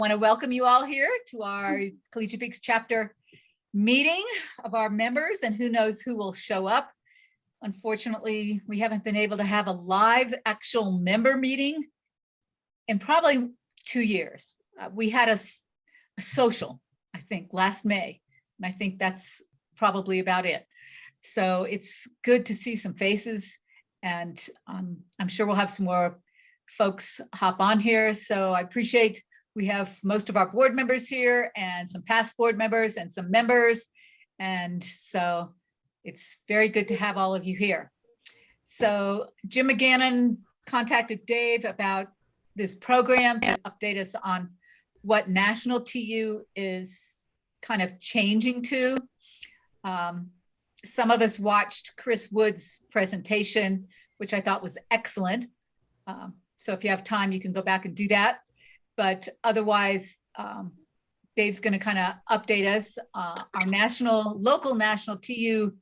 want to welcome you all here to our Collegiate Peaks chapter meeting of our members, and who knows who will show up. Unfortunately, we haven't been able to have a live actual member meeting in probably 2 years. We had a social, I think, last May, and I think that's probably about it. So it's good to see some faces, and I'm sure we'll have some more folks hop on here. So I appreciate we have most of our board members here and some past board members and some members. And so it's very good to have all of you here. So Jim McGannon contacted Dave about this program to update us on what National TU is kind of changing to. Some of us watched Chris Wood's presentation, which I thought was excellent. So if you have time, you can go back and do that. But otherwise, Dave's going to kind of update us. Our local national TU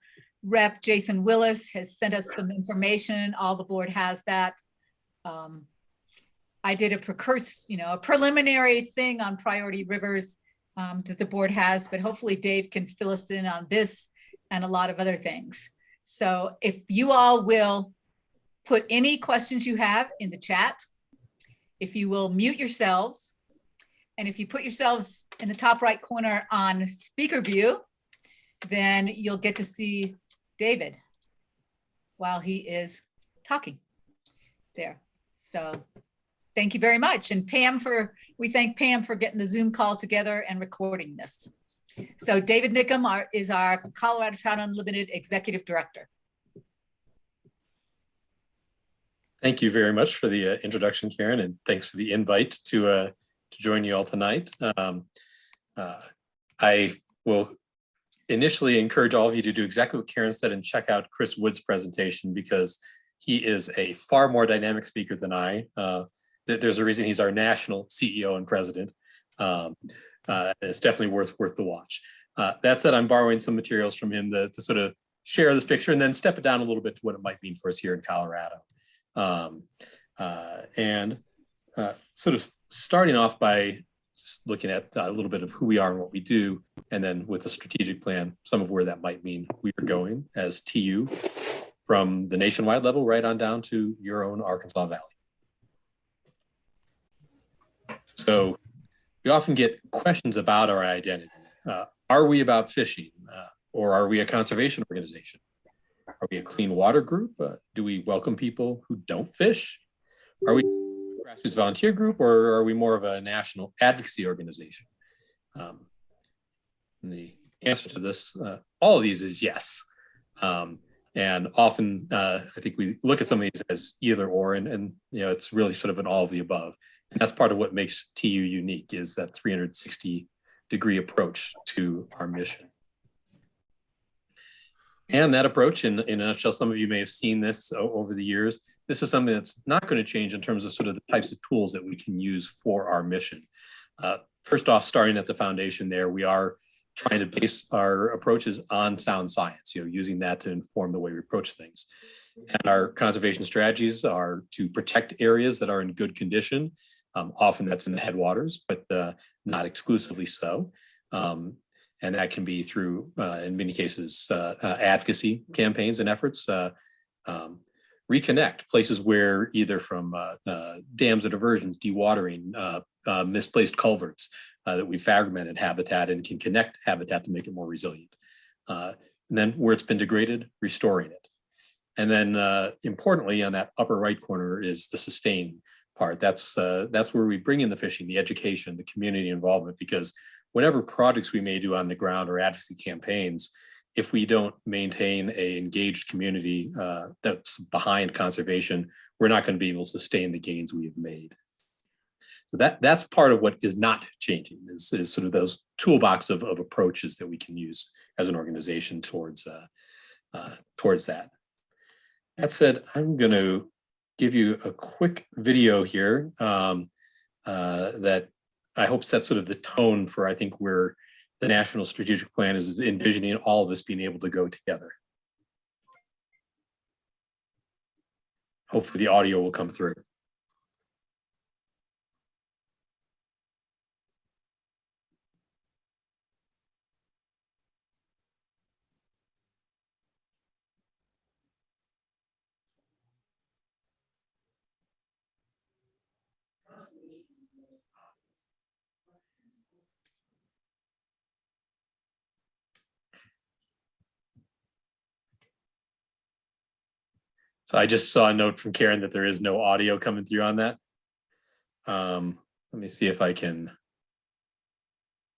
rep, Jason Willis, has sent us some information. All the board has that. I did a preliminary thing on priority rivers that the board has, but hopefully Dave can fill us in on this and a lot of other things. So if you all will put any questions you have in the chat, if you will mute yourselves, and if you put yourselves in the top right corner on speaker view, then you'll get to see David while he is talking there. So thank you very much. And we thank Pam for getting the Zoom call together and recording this. So David Nickum is our Colorado Trout Unlimited Executive Director. Thank you very much for the introduction, Karen, and thanks for the invite to join you all tonight. I will initially encourage all of you to do exactly what Karen said and check out Chris Wood's presentation, because he is a far more dynamic speaker than I. There's a reason he's our national CEO and president. It's definitely worth the watch. That said, I'm borrowing some materials from him to sort of share this picture and then step it down a little bit to what it might mean for us here in Colorado. Sort of starting off by just looking at a little bit of who we are and what we do, and then with the strategic plan, some of where that might mean we are going as TU from the nationwide level right on down to your own Arkansas Valley. So we often get questions about our identity. Are we about fishing, or are we a conservation organization? Are we a clean water group? Do we welcome people who don't fish? Are we a grassroots volunteer group, or are we more of a national advocacy organization? And the answer to this, all of these is yes. And often I think we look at some of these as either or, and it's really sort of an all of the above. And that's part of what makes TU unique, is that 360-degree approach to our mission. And that approach, in a nutshell, some of you may have seen this over the years. This is something that's not going to change in terms of sort of the types of tools that we can use for our mission. First off, starting at the foundation there, we are trying to base our approaches on sound science, using that to inform the way we approach things. And our conservation strategies are to protect areas that are in good condition. Often that's in the headwaters, but not exclusively so. And that can be through, in many cases, advocacy campaigns and efforts. Reconnect places where either from dams or diversions, dewatering, misplaced culverts, that we've fragmented habitat and can connect habitat to make it more resilient. And then where it's been degraded, restoring it. And then importantly, on that upper right corner is the sustain part. That's where we bring in the fishing, the education, the community involvement, because whatever projects we may do on the ground or advocacy campaigns, if we don't maintain an engaged community that's behind conservation, we're not going to be able to sustain the gains we have made. So that's part of what is not changing, is sort of those toolbox of approaches that we can use as an organization towards that. That said, I'm going to give you a quick video here that I hope sets sort of the tone for, I think, where the National Strategic Plan is envisioning all of us being able to go together. Hopefully the audio will come through. So I just saw a note from Karen that there is no audio coming through on that. Let me see if I can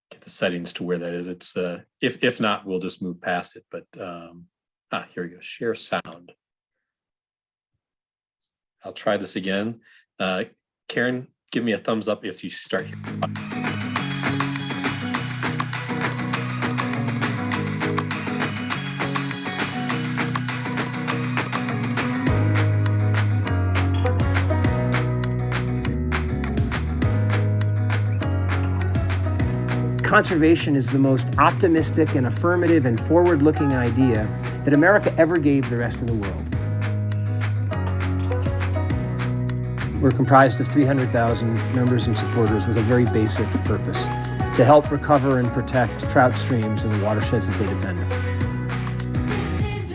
get the settings to where that is. It's if not, we'll just move past it. But here we go. Share sound. I'll try this again. Karen, give me a thumbs up if you start here. Conservation is the most optimistic and affirmative and forward-looking idea that America ever gave the rest of the world. We're comprised of 300,000 members and supporters with a very basic purpose: to help recover and protect trout streams and the watersheds that they depend on.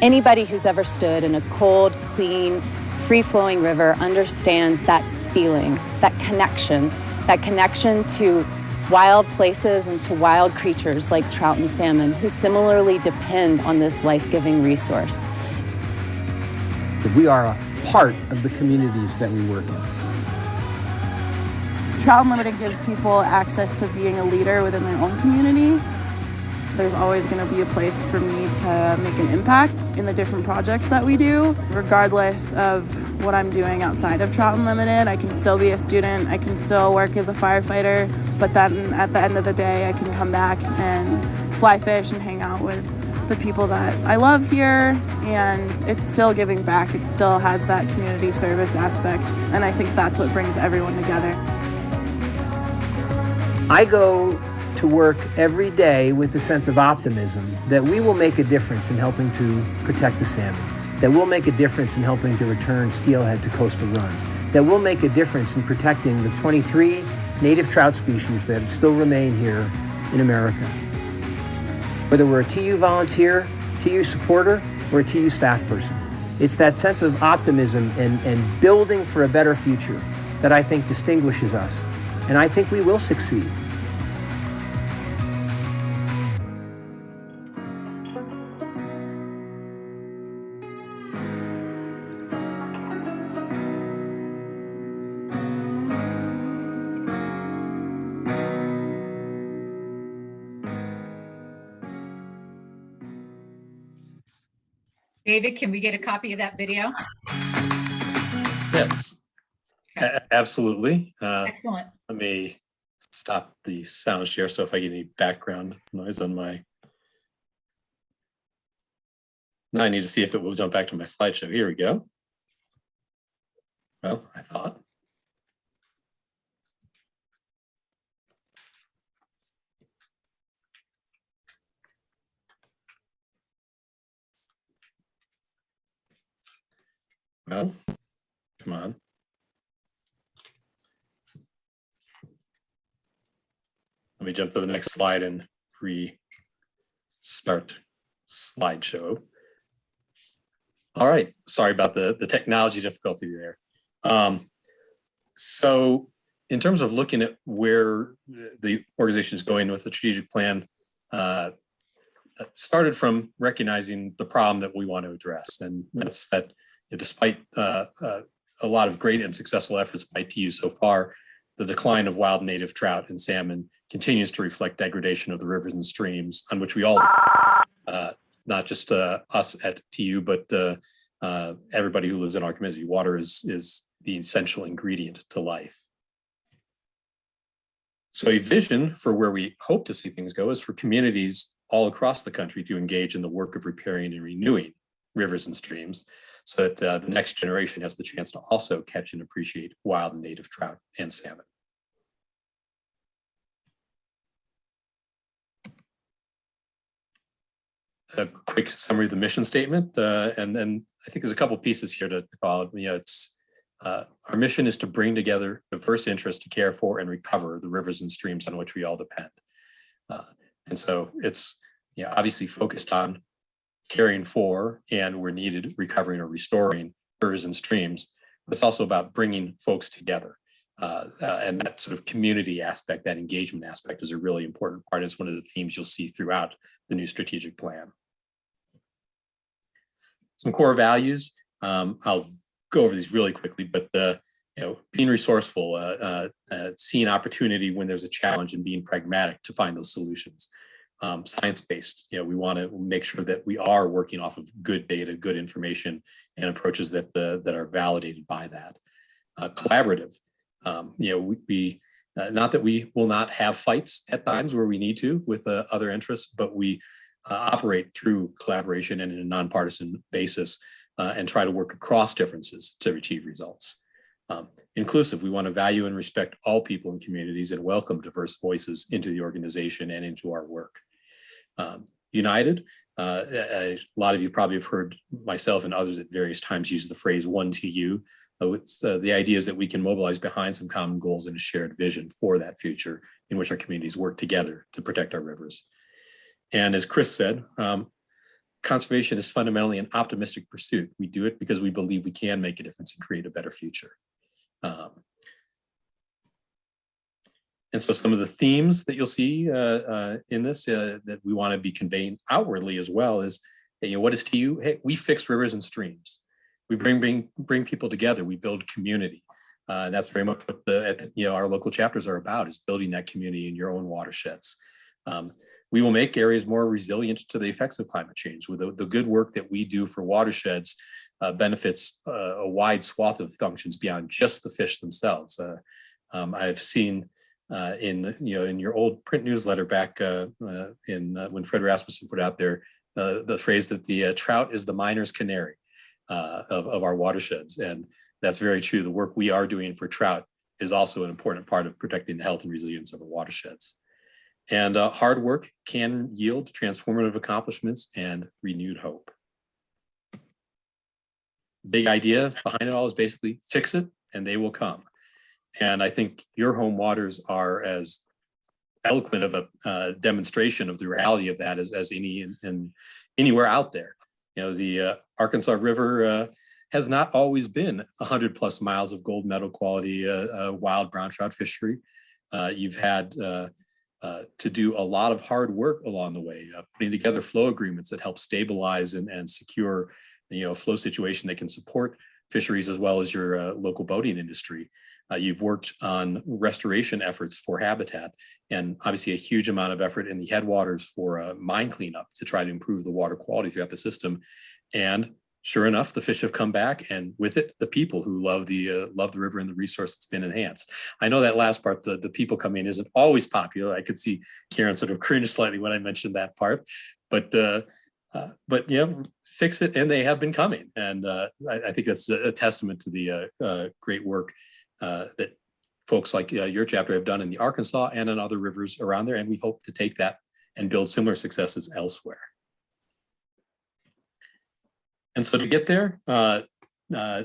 Anybody who's ever stood in a cold, clean, free-flowing river understands that feeling, that connection to wild places and to wild creatures like trout and salmon who similarly depend on this life-giving resource. We are a part of the communities that we work in. Trout Unlimited gives people access to being a leader within their own community. There's always going to be a place for me to make an impact in the different projects that we do. Regardless of what I'm doing outside of Trout Unlimited, I can still be a student, I can still work as a firefighter, but then at the end of the day, I can come back and fly fish and hang out with the people that I love here, and it's still giving back. It still has that community service aspect, and I think that's what brings everyone together. I go to work every day with a sense of optimism that we will make a difference in helping to protect the salmon, that we'll make a difference in helping to return steelhead to coastal runs, that we'll make a difference in protecting the 23 native trout species that still remain here in America. Whether we're a TU volunteer, TU supporter, or a TU staff person, it's that sense of optimism and building for a better future that I think distinguishes us, and I think we will succeed. David, can we get a copy of that video? Yes, absolutely. Excellent. Let me stop the sound share. So if I get any background noise on my, now I need to see if it will jump back to my slideshow. Here we go. Well, I thought. Well, come on. Let me jump to the next slide and restart slideshow. All right, sorry about the technology difficulty there. So in terms of looking at where the organization is going with the strategic plan, started from recognizing the problem that we want to address. And that's that despite a lot of great and successful efforts by TU so far, the decline of wild native trout and salmon continues to reflect degradation of the rivers and streams on which we all depend, not just us at TU, but everybody who lives in our community. Water is the essential ingredient to life. So a vision for where we hope to see things go is for communities all across the country to engage in the work of repairing and renewing rivers and streams, so that the next generation has the chance to also catch and appreciate wild and native trout and salmon. A quick summary of the mission statement, and then I think there's a couple pieces here to call it. It's our mission is to bring together diverse interests to care for and recover the rivers and streams on which we all depend. And so it's obviously focused on caring for and where needed, recovering or restoring rivers and streams. But it's also about bringing folks together. And that sort of community aspect, that engagement aspect is a really important part. It's one of the themes you'll see throughout the new strategic plan. Some core values. I'll go over these really quickly, but being resourceful, seeing opportunity when there's a challenge, and being pragmatic to find those solutions. Science-based, we want to make sure that we are working off of good data, good information, and approaches that are validated by that. Collaborative, we not that we will not have fights at times where we need to with other interests, but we operate through collaboration and in a nonpartisan basis, and try to work across differences to achieve results. Inclusive, we want to value and respect all people and communities and welcome diverse voices into the organization and into our work. United, a lot of you probably have heard myself and others at various times use the phrase 1TU. The idea is that we can mobilize behind some common goals and a shared vision for that future in which our communities work together to protect our rivers. And as Chris said, conservation is fundamentally an optimistic pursuit. We do it because we believe we can make a difference and create a better future. And so some of the themes that you'll see in this that we want to be conveying outwardly as well is, what is TU? Hey, we fix rivers and streams. We bring people together. We build community. And that's very much what our local chapters are about, is building that community in your own watersheds. We will make areas more resilient to the effects of climate change. With the good work that we do for watersheds benefits a wide swath of functions beyond just the fish themselves. I've seen in your old print newsletter back when Fred Rasmussen put out there the phrase that the trout is the miner's canary of our watersheds, and that's very true. The work we are doing for trout is also an important part of protecting the health and resilience of our watersheds. And hard work can yield transformative accomplishments and renewed hope. Big idea behind it all is basically fix it and they will come. And I think your home waters are as eloquent of a demonstration of the reality of that as any anywhere out there. The Arkansas River has not always been 100+ miles of gold medal quality wild brown trout fishery. You've had to do a lot of hard work along the way, putting together flow agreements that help stabilize and secure a flow situation that can support fisheries as well as your local boating industry. You've worked on restoration efforts for habitat, and obviously a huge amount of effort in the headwaters for mine cleanup to try to improve the water quality throughout the system. And sure enough, the fish have come back, and with it, the people who love the river and the resource that's been enhanced. I know that last part, the people coming, isn't always popular. I could see Karen sort of cringe slightly when I mentioned that part, but fix it, and they have been coming, and I think that's a testament to the great work that folks like your chapter have done in the Arkansas and in other rivers around there, and we hope to take that and build similar successes elsewhere. And so to get there, the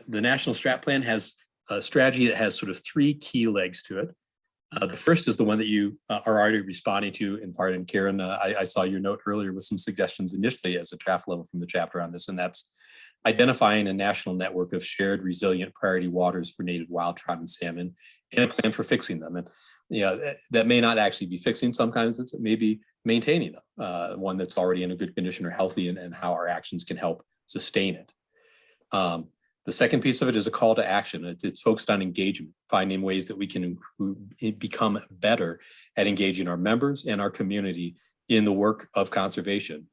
National Strat Plan has a strategy that has sort of 3 key legs to it. The first is the one that you are already responding to in part. And Karen, I saw your note earlier with some suggestions initially as a draft level from the chapter on this, and that's identifying a national network of shared resilient priority waters for native wild trout and salmon, and a plan for fixing them. And that may not actually be fixing. Sometimes it may be maintaining them, one that's already in a good condition or healthy, and how our actions can help sustain it. The second piece of it is a call to action. It's focused on engagement, finding ways that we can become better at engaging our members and our community in the work of conservation.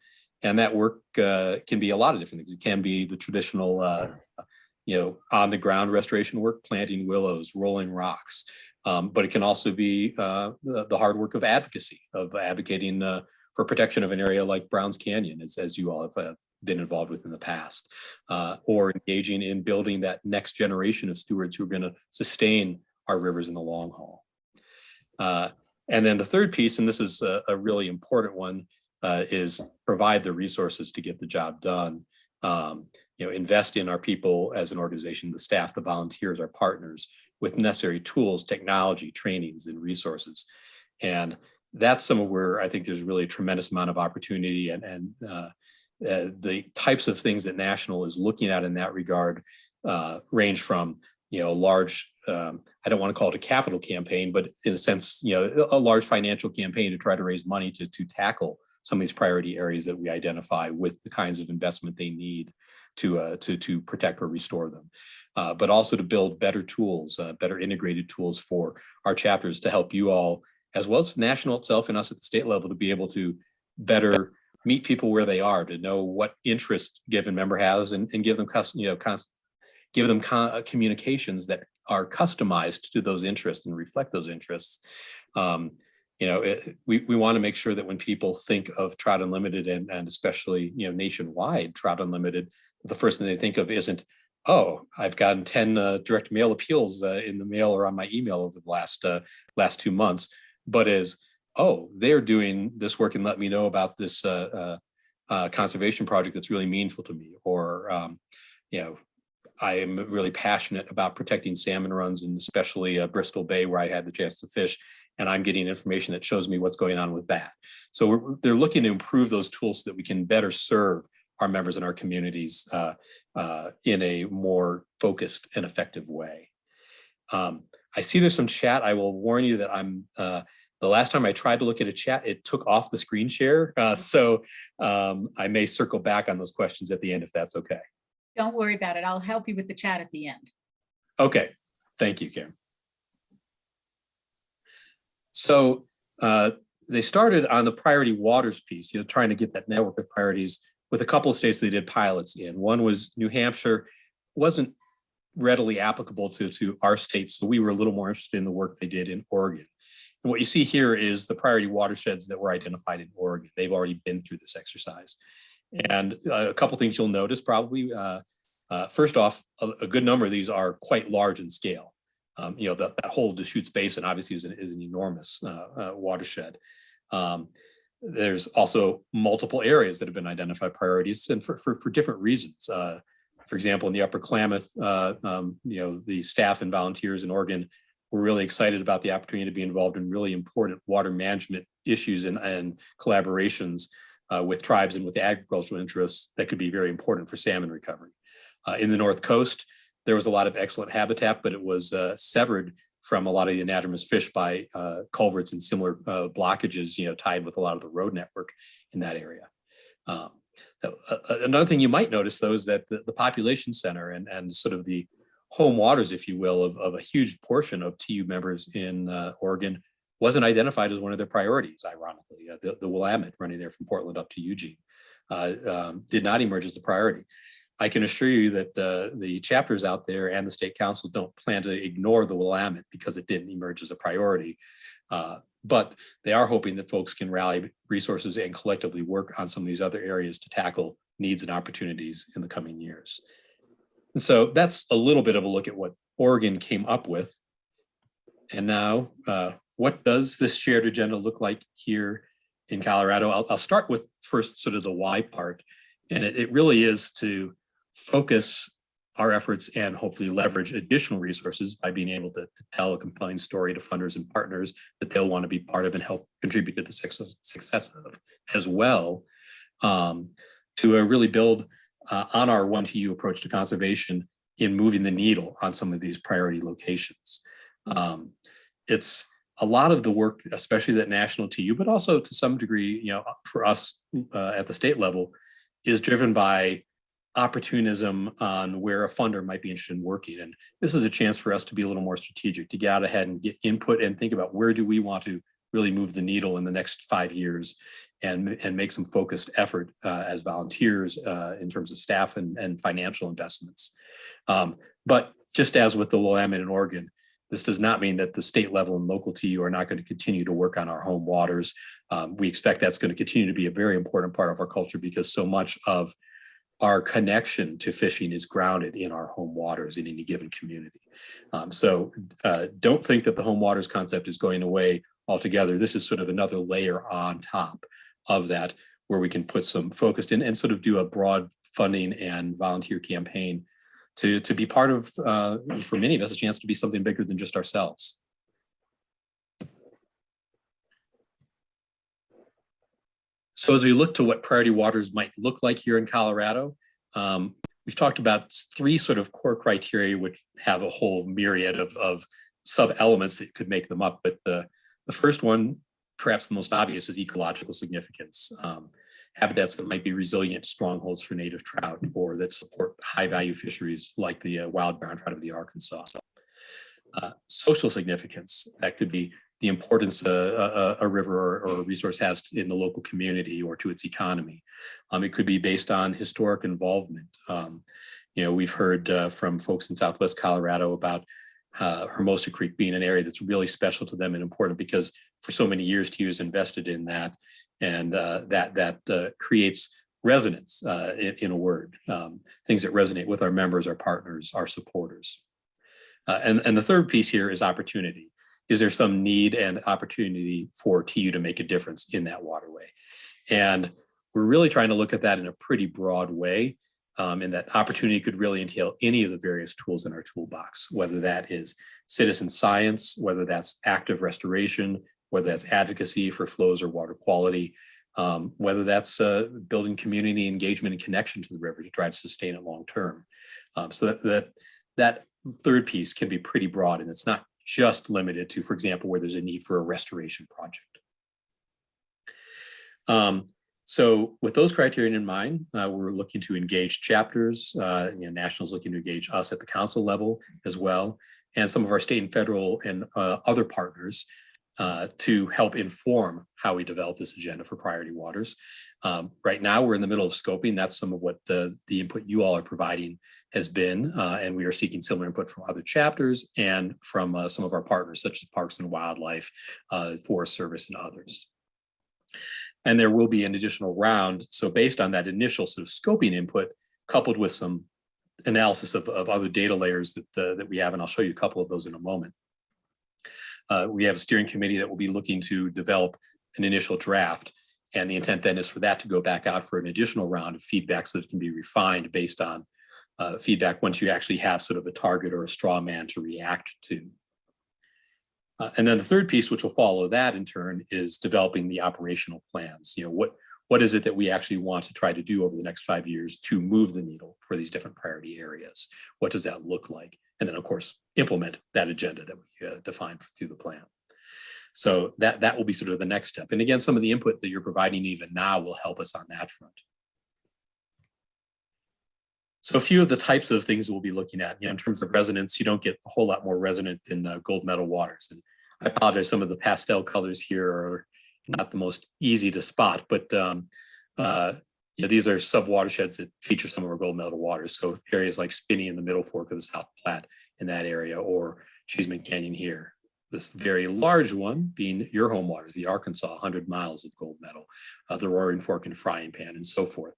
And that work can be a lot of different things. It can be the traditional, on the ground restoration work, planting willows, rolling rocks. But it can also be the hard work of advocacy, of advocating for protection of an area like Browns Canyon, as you all have been involved with in the past, or engaging in building that next generation of stewards who are going to sustain our rivers in the long haul. And then the third piece, and this is a really important one, is provide the resources to get the job done. Invest in our people as an organization, the staff, the volunteers, our partners, with necessary tools, technology, trainings, and resources. And that's some of where I think there's really a tremendous amount of opportunity, and the types of things that National is looking at in that regard range from a large, I don't want to call it a capital campaign, but in a sense, a large financial campaign to try to raise money to tackle some of these priority areas that we identify with the kinds of investment they need, to protect or restore them. But also to build better tools, better integrated tools for our chapters to help you all, as well as national itself and us at the state level, to be able to better meet people where they are, to know what interest a given member has, and give them communications that are customized to those interests and reflect those interests. We want to make sure that when people think of Trout Unlimited and especially nationwide Trout Unlimited, the first thing they think of isn't, oh, I've gotten 10 direct mail appeals in the mail or on my email over the last 2 months, but is, oh, they're doing this work and let me know about this conservation project that's really meaningful to me, or I am really passionate about protecting salmon runs, and especially Bristol Bay, where I had the chance to fish, and I'm getting information that shows me what's going on with that. So they're looking to improve those tools so that we can better serve our members in our communities in a more focused and effective way. I see there's some chat. I will warn you that the last time I tried to look at a chat, it took off the screen share. So I may circle back on those questions at the end if that's okay. Don't worry about it. I'll help you with the chat at the end. Okay, thank you, Karen. So they started on the priority waters piece, trying to get that network of priorities with a couple of states they did pilots in. One was New Hampshire, wasn't readily applicable to our state, so we were a little more interested in the work they did in Oregon. And what you see here is the priority watersheds that were identified in Oregon. They've already been through this exercise. And a couple things you'll notice probably, first off, a good number of these are quite large in scale. That whole Deschutes Basin obviously is an enormous watershed. There's also multiple areas that have been identified priorities, and for different reasons. For example, in the Upper Klamath, the staff and volunteers in Oregon were really excited about the opportunity to be involved in really important water management issues and collaborations with tribes and with the agricultural interests that could be very important for salmon recovery. In the North Coast, there was a lot of excellent habitat, but it was severed from a lot of the anadromous fish by culverts and similar blockages, tied with a lot of the road network in that area. Another thing you might notice, though, is that the population center and sort of the home waters, if you will, of a huge portion of TU members in Oregon wasn't identified as one of their priorities, ironically. The Willamette running there from Portland up to Eugene did not emerge as a priority. I can assure you that the chapters out there and the state council don't plan to ignore the Willamette because it didn't emerge as a priority. But they are hoping that folks can rally resources and collectively work on some of these other areas to tackle needs and opportunities in the coming years. And so that's a little bit of a look at what Oregon came up with. And now, what does this shared agenda look like here in Colorado? I'll start with first sort of the why part. And it really is to focus our efforts and hopefully leverage additional resources by being able to tell a compelling story to funders and partners that they'll want to be part of and help contribute to the success of, as well, to really build on our 1TU approach to conservation in moving the needle on some of these priority locations. It's a lot of the work, especially that national TU, but also to some degree, for us at the state level, is driven by opportunism on where a funder might be interested in working. And this is a chance for us to be a little more strategic, to get out ahead and get input and think about where do we want to really move the needle in the next 5 years and make some focused effort as volunteers in terms of staff and financial investments. But just as with the Willamette in Oregon, this does not mean that the state level and local TU are not going to continue to work on our home waters. We expect that's going to continue to be a very important part of our culture because so much of our connection to fishing is grounded in our home waters in any given community. So don't think that the home waters concept is going away altogether. This is sort of another layer on top of that where we can put some focused in and sort of do a broad funding and volunteer campaign to be part of, for many of us, a chance to be something bigger than just ourselves. So as we look to what priority waters might look like here in Colorado, we've talked about 3 sort of core criteria, which have a whole myriad of sub-elements that could make them up. But the first one, perhaps the most obvious, is ecological significance. habitats that might be resilient strongholds for native trout or that support high value fisheries like the wild brown trout of the Arkansas. Social significance, that could be the importance a river or a resource has in the local community or to its economy. It could be based on historic involvement. We've heard from folks in Southwest Colorado about Hermosa Creek being an area that's really special to them and important because for so many years TU has invested in that, and that creates resonance in a word, things that resonate with our members, our partners, our supporters. And the third piece here is opportunity. Is there some need and opportunity for TU to make a difference in that waterway? And we're really trying to look at that in a pretty broad way. And that opportunity could really entail any of the various tools in our toolbox, whether that is citizen science, whether that's active restoration, whether that's advocacy for flows or water quality, whether that's building community engagement and connection to the river to try to sustain it long term. So that third piece can be pretty broad, and it's not just limited to, for example, where there's a need for a restoration project. So with those criteria in mind, we're looking to engage chapters, National's looking to engage us at the council level as well, and some of our state and federal and other partners to help inform how we develop this agenda for priority waters. Right now, we're in the middle of scoping. That's some of what the input you all are providing has been, and we are seeking similar input from other chapters and from some of our partners, such as Parks and Wildlife, Forest Service, and others. And there will be an additional round. So based on that initial sort of scoping input, coupled with some analysis of other data layers that we have, and I'll show you a couple of those in a moment. We have a steering committee that will be looking to develop an initial draft. And the intent then is for that to go back out for an additional round of feedback so it can be refined based on feedback once you actually have sort of a target or a straw man to react to. And then the third piece, which will follow that in turn, is developing the operational plans. What is it that we actually want to try to do over the next 5 years to move the needle for these different priority areas? What does that look like? And then, of course, implement that agenda that we defined through the plan. So that will be sort of the next step. And again, some of the input that you're providing even now will help us on that front. So a few of the types of things we'll be looking at, in terms of resonance, you don't get a whole lot more resonant than gold medal waters. And I apologize, some of the pastel colors here are not the most easy to spot, but these are sub-watersheds that feature some of our gold medal waters. So areas like Spinney in the Middle Fork of the South Platte in that area, or Cheeseman Canyon here. This very large one being your home waters, the Arkansas, 100 miles of gold medal, the Roaring Fork and Frying Pan, and so forth.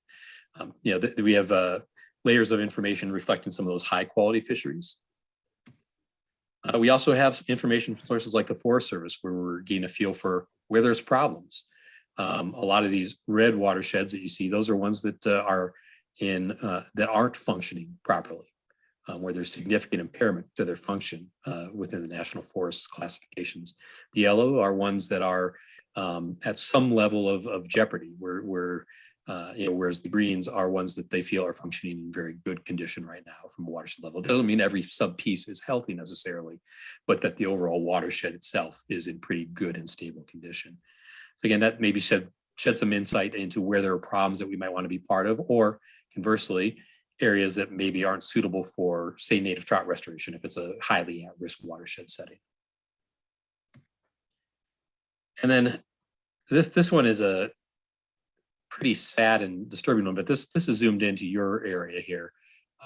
We have layers of information reflecting some of those high quality fisheries. We also have information from sources like the Forest Service, where we're getting a feel for where there's problems. A lot of these red watersheds that you see, those are ones that that aren't functioning properly, where there's significant impairment to their function within the National Forest classifications. The yellow are ones that are at some level of jeopardy, whereas the greens are ones that they feel are functioning in very good condition right now from a watershed level. It doesn't mean every sub piece is healthy necessarily, but that the overall watershed itself is in pretty good and stable condition. So again, that maybe shed some insight into where there are problems that we might want to be part of, or conversely, areas that maybe aren't suitable for, say, native trout restoration if it's a highly at-risk watershed setting. And then this one is a pretty sad and disturbing one, but this is zoomed into your area here.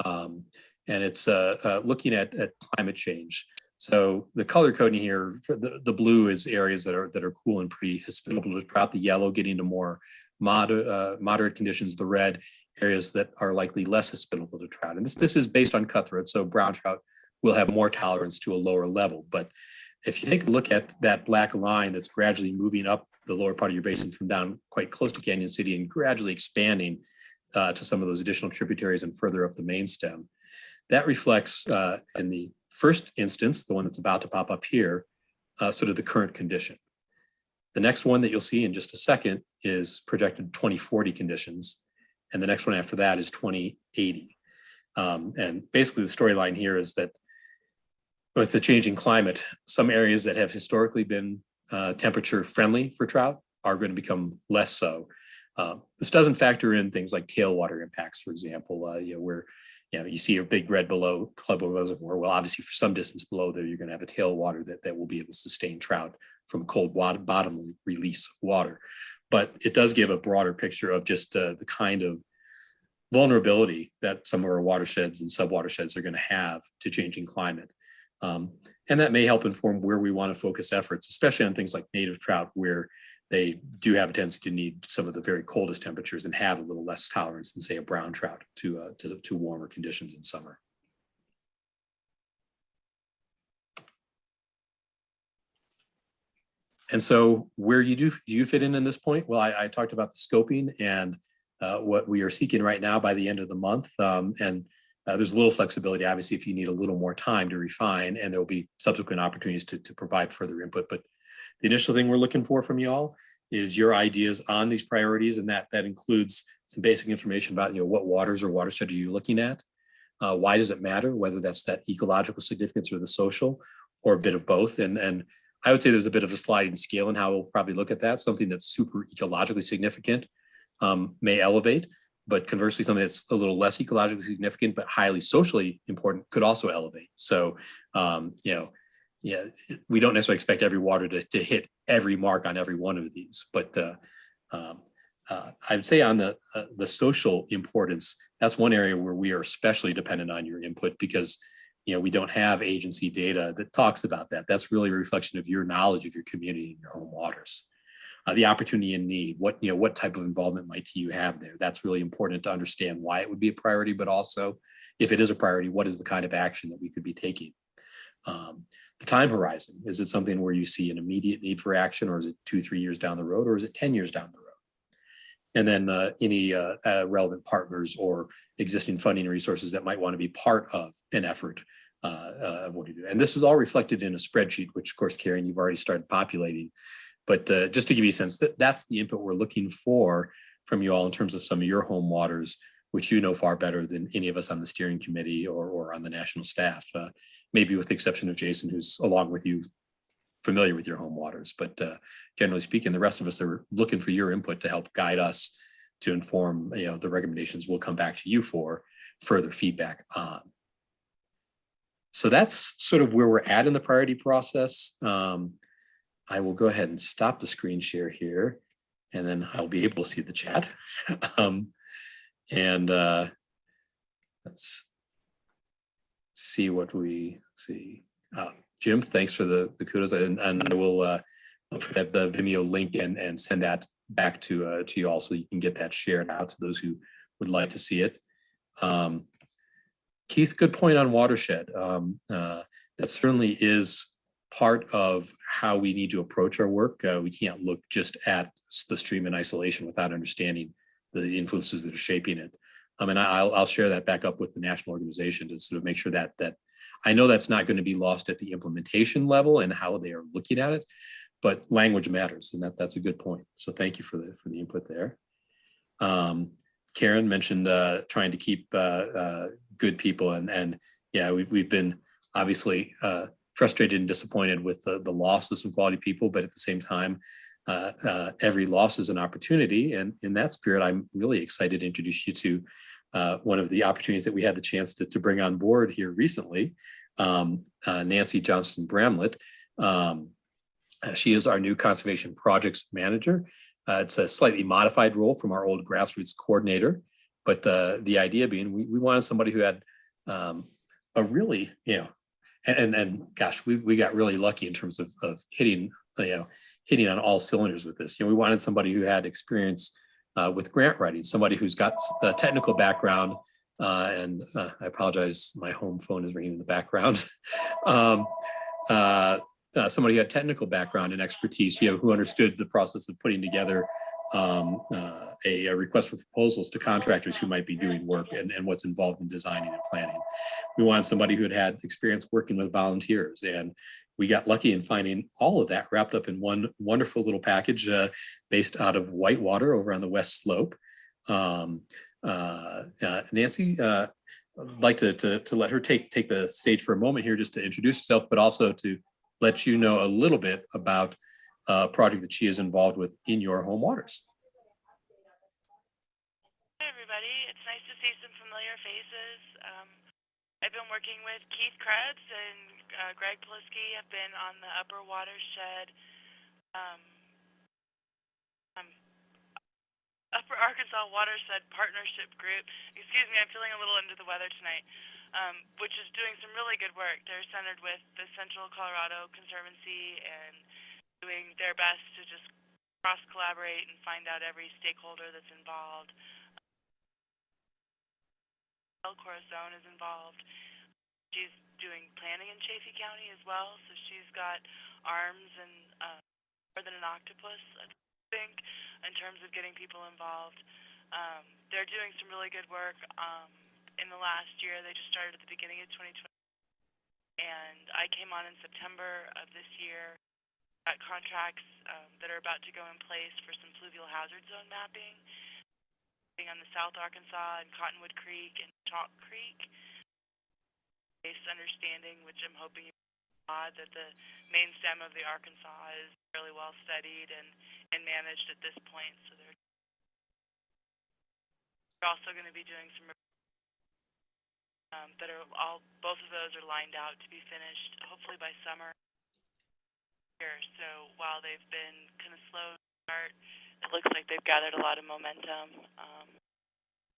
And it's looking at climate change. So the color coding here, the blue is areas that are cool and pretty hospitable to trout. The yellow getting to more moderate conditions. The red, areas that are likely less hospitable to trout. And this is based on cutthroat, so brown trout will have more tolerance to a lower level. But if you take a look at that black line that's gradually moving up the lower part of your basin from down quite close to Canyon City and gradually expanding to some of those additional tributaries and further up the main stem, that reflects in the first instance, the one that's about to pop up here, sort of the current condition. The next one that you'll see in just a second is projected 2040 conditions. And the next one after that is 2080. And basically the storyline here is that with the changing climate, some areas that have historically been temperature friendly for trout are going to become less so. This doesn't factor in things like tailwater impacts, for example, where you see a big red below Club Reservoir. Well, obviously, for some distance below there, you're going to have a tailwater that will be able to sustain trout from cold bottom release of water. But it does give a broader picture of just the kind of vulnerability that some of our watersheds and subwatersheds are going to have to changing climate. And that may help inform where we want to focus efforts, especially on things like native trout, where they do have a tendency to need some of the very coldest temperatures and have a little less tolerance than, say, a brown trout to warmer conditions in summer. And so where do you fit in this point? Well, I talked about the scoping and what we are seeking right now by the end of the month. There's a little flexibility, obviously, if you need a little more time to refine, and there will be subsequent opportunities to provide further input. But the initial thing we're looking for from you all is your ideas on these priorities, and that includes some basic information about what waters or watershed are you looking at? Why does it matter, whether that's that ecological significance or the social, or a bit of both? And I would say there's a bit of a sliding scale in how we'll probably look at that. Something that's super ecologically significant may elevate, but conversely, something that's a little less ecologically significant but highly socially important could also elevate. So, we don't necessarily expect every water to hit every mark on every one of these, but I'd say on the social importance, that's one area where we are especially dependent on your input, because we don't have agency data that talks about that. That's really a reflection of your knowledge of your community and your home waters. The opportunity and need, what type of involvement might you have there? That's really important to understand why it would be a priority, but also if it is a priority, what is the kind of action that we could be taking? The time horizon, is it something where you see an immediate need for action, or is it 2-3 years down the road, or is it 10 years down the road? And then any relevant partners or existing funding resources that might want to be part of an effort of what you do. And this is all reflected in a spreadsheet, which of course, Karen, you've already started populating. But just to give you a sense, that's the input we're looking for from you all in terms of some of your home waters, which you know far better than any of us on the steering committee or on the national staff, maybe with the exception of Jason, who's along with you familiar with your home waters. But generally speaking, the rest of us are looking for your input to help guide us to inform the recommendations we'll come back to you for further feedback on. So that's sort of where we're at in the priority process. I will go ahead and stop the screen share here, and then I'll be able to see the chat. Let's see what we see. Jim, thanks for the kudos, and I will look for that the Vimeo link and send that back to you all, so you can get that shared out to those who would like to see it. Keith, good point on watershed. That certainly is part of how we need to approach our work. We can't look just at the stream in isolation without understanding the influences that are shaping it. And I'll share that back up with the national organization to sort of make sure that I know that's not going to be lost at the implementation level and how they are looking at it, but language matters, and that's a good point. So thank you for the input there. Karen mentioned trying to keep good people, and yeah, we've been obviously frustrated and disappointed with the loss of some quality people, but at the same time, every loss is an opportunity. And in that spirit, I'm really excited to introduce you to one of the opportunities that we had the chance to bring on board here recently, Nancy Johnston Bramlett. She is our new conservation projects manager. It's a slightly modified role from our old grassroots coordinator, but the idea being we wanted somebody who had a really, and gosh, we got really lucky in terms of hitting on all cylinders with this. We wanted somebody who had experience with grant writing, somebody who's got a technical background, and I apologize, my home phone is ringing in the background. Somebody who had technical background and expertise, who understood the process of putting together a request for proposals to contractors who might be doing work and what's involved in designing and planning. We wanted somebody who had experience working with volunteers, and we got lucky in finding all of that wrapped up in one wonderful little package based out of Whitewater over on the West Slope. Nancy, I'd like to let her take the stage for a moment here just to introduce herself, but also to let you know a little bit about a project that she is involved with in your home waters. I've been working with Keith Krebs and Greg Polisky. Have been on the Upper Watershed, um, Upper Arkansas Watershed Partnership Group. Excuse me, I'm feeling a little under the weather tonight. Which is doing some really good work. They're centered with the Central Colorado Conservancy and doing their best to just cross-collaborate and find out every stakeholder that's involved. El Corazon is involved. She's doing planning in Chaffee County as well, so she's got arms and more than an octopus, I think, in terms of getting people involved. They're doing some really good work. In the last year, they just started at the beginning of 2020, and I came on in September of this year. Got contracts that are about to go in place for some fluvial hazard zone mapping on the South Arkansas and Cottonwood Creek and Chalk Creek. Base understanding, which I'm hoping that the main stem of the Arkansas is fairly well studied and managed at this point. So they're also going to be doing some that are both of those are lined out to be finished hopefully by summer here. So while they've been kind of slow to start, it looks like they've gathered a lot of momentum.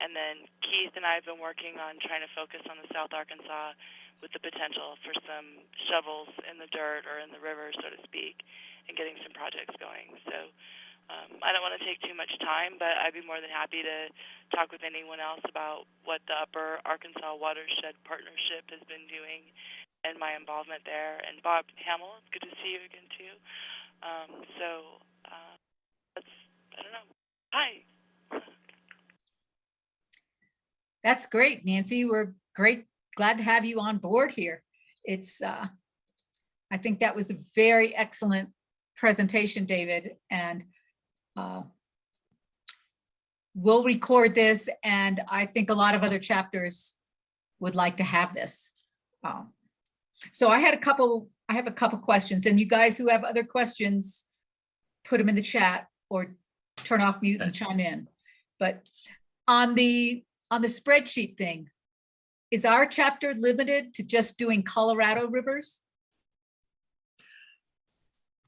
And then Keith and I have been working on trying to focus on the South Arkansas with the potential for some shovels in the dirt or in the river, so to speak, and getting some projects going. So I don't want to take too much time, but I'd be more than happy to talk with anyone else about what the Upper Arkansas Watershed Partnership has been doing and my involvement there. And Bob Hamill, it's good to see you again too. That's, I don't know. Hi. That's great, Nancy. We're glad to have you on board here. It's, I think that was a very excellent presentation, David, and we'll record this, and I think a lot of other chapters would like to have this. So I have a couple questions, and you guys who have other questions, put them in the chat or turn off mute and chime in. But on the spreadsheet thing, is our chapter limited to just doing Colorado rivers?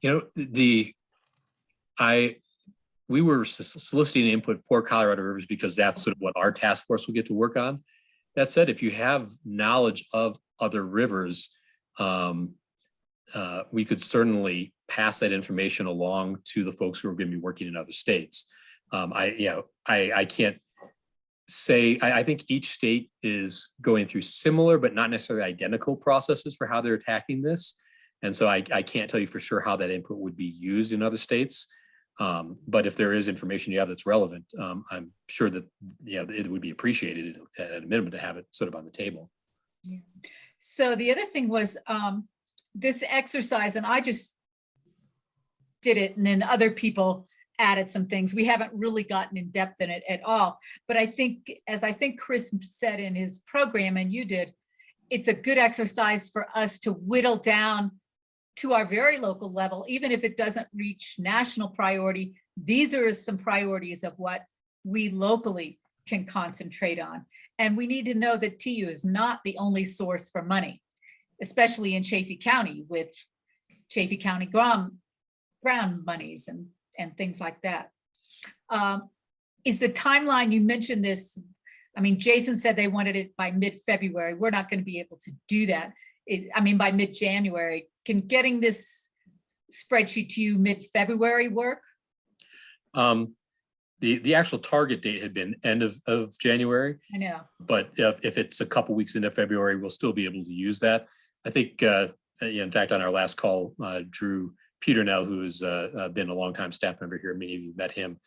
You know, we were soliciting input for Colorado rivers because that's sort of what our task force will get to work on. That said, if you have knowledge of other rivers, we could certainly pass that information along to the folks who are going to be working in other states. I can't say, I think each state is going through similar but not necessarily identical processes for how they're attacking this. And so I can't tell you for sure how that input would be used in other states. But if there is information you have that's relevant, I'm sure that it would be appreciated at a minimum to have it sort of on the table. Yeah. So the other thing was this exercise, and I just did it, and then other people added some things. We haven't really gotten in depth in it at all. But I think, as I think Chris said in his program, and you did, it's a good exercise for us to whittle down to our very local level, even if it doesn't reach national priority. These are some priorities of what we locally can concentrate on. And we need to know that TU is not the only source for money, especially in Chaffee County with Chaffee County ground monies and things like that. Is the timeline, you mentioned this, I mean, Jason said they wanted it by mid-February. We're not going to be able to do that. By mid-January. Can getting this spreadsheet to you mid-February work? The actual target date had been end of January. I know. But if it's a couple weeks into February, we'll still be able to use that. I think, in fact, on our last call, Drew Peternell, who has been a longtime staff member here, many of you met him.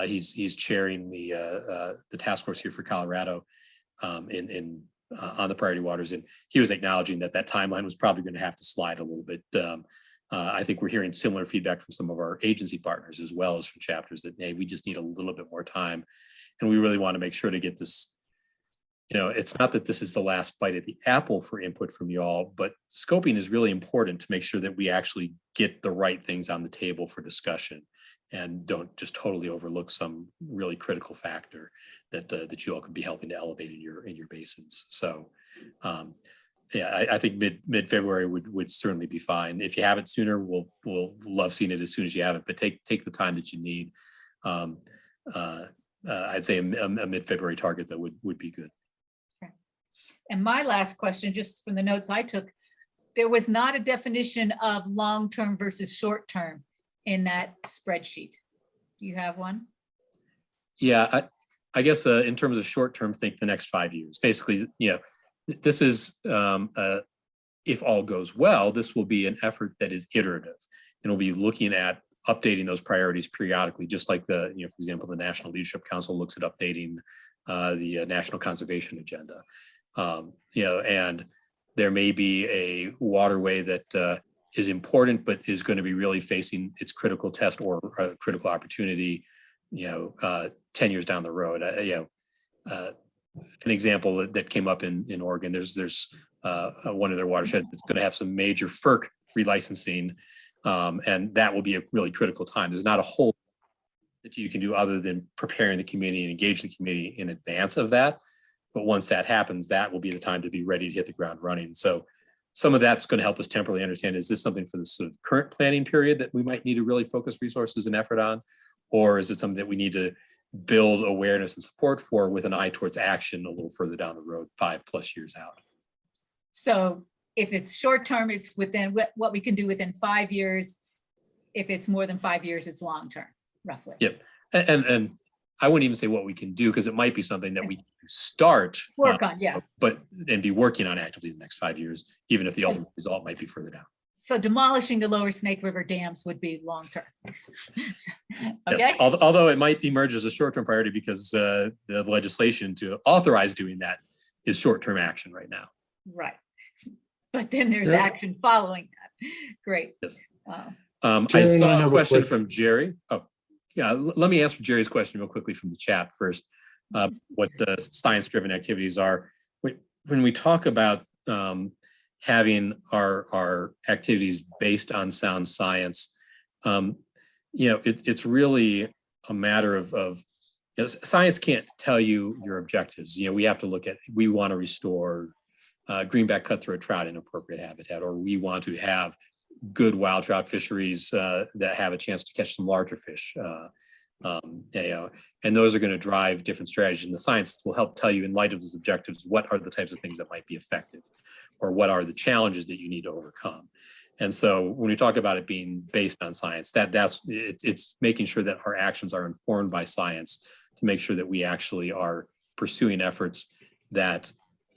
He's chairing the task force here for Colorado on the priority waters, and he was acknowledging that timeline was probably going to have to slide a little bit. I think we're hearing similar feedback from some of our agency partners as well as from chapters that, hey, we just need a little bit more time, and we really want to make sure to get this. It's not that this is the last bite at the apple for input from you all, but scoping is really important to make sure that we actually get the right things on the table for discussion and don't just totally overlook some really critical factor that you all could be helping to elevate in your basins. So Yeah, I think mid-February would certainly be fine. If you have it sooner, we'll love seeing it as soon as you have it, but take the time that you need. I'd say a mid-February target that would be good. And my last question, just from the notes I took, there was not a definition of long-term versus short-term in that spreadsheet. Do you have one? Yeah, I guess in terms of short-term, think the next 5 years. Basically, this is, if all goes well, this will be an effort that is iterative. And we'll be looking at updating those priorities periodically, just like for example, the National Leadership Council looks at updating the National Conservation Agenda. And there may be a waterway that is important, but is going to be really facing its critical test or critical opportunity, 10 years down the road. An example that came up in Oregon, there's one of their watersheds that's going to have some major FERC relicensing, and that will be a really critical time. There's not a whole that you can do other than preparing the community and engage the community in advance of that. But once that happens, that will be the time to be ready to hit the ground running. So some of that's going to help us temporarily understand, is this something for the sort of current planning period that we might need to really focus resources and effort on? Or is it something that we need to build awareness and support for with an eye towards action a little further down the road, 5+ years out? So if it's short term, it's within what we can do within 5 years. If it's more than 5 years, it's long term, roughly. Yep. And I wouldn't even say what we can do, because it might be something that we start work on, and be working on actively the next 5 years, even if the ultimate result might be further down. So demolishing the lower Snake River dams would be long term. Okay. Yes, although it might emerge as a short-term priority because the legislation to authorize doing that is short-term action right now. Right. But then there's action following that. Great. Yes. Wow. I saw a question from Jerry. Oh, yeah. Let me answer Jerry's question real quickly from the chat first. What the science-driven activities are. When we talk about having our activities based on sound science, it's really a matter of science can't tell you your objectives. We have to look at, we want to restore greenback cutthroat trout in appropriate habitat, or we want to have good wild trout fisheries that have a chance to catch some larger fish. And those are going to drive different strategies. And the science will help tell you, in light of those objectives, what are the types of things that might be effective, or what are the challenges that you need to overcome. And so when we talk about it being based on science, it's making sure that our actions are informed by science to make sure that we actually are pursuing efforts that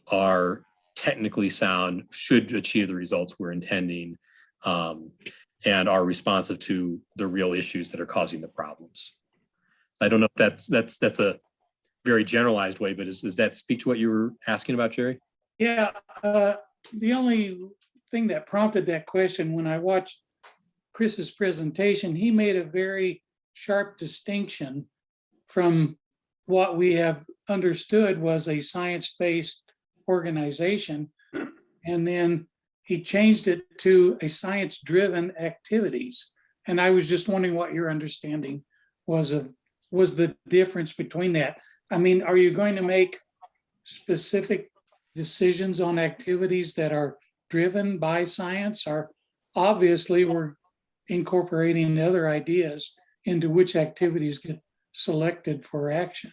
are technically sound, should achieve the results we're intending, and are responsive to the real issues that are causing the problems. I don't know if that's a very generalized way, but does that speak to what you were asking about, Jerry? Yeah, the only thing that prompted that question, when I watched Chris's presentation, he made a very sharp distinction from what we have understood was a science-based organization, and then he changed it to a science-driven activities. And I was just wondering what your understanding was the difference between that. I mean, are you going to make specific decisions on activities that are driven by science? Or obviously we're incorporating other ideas into which activities get selected for action?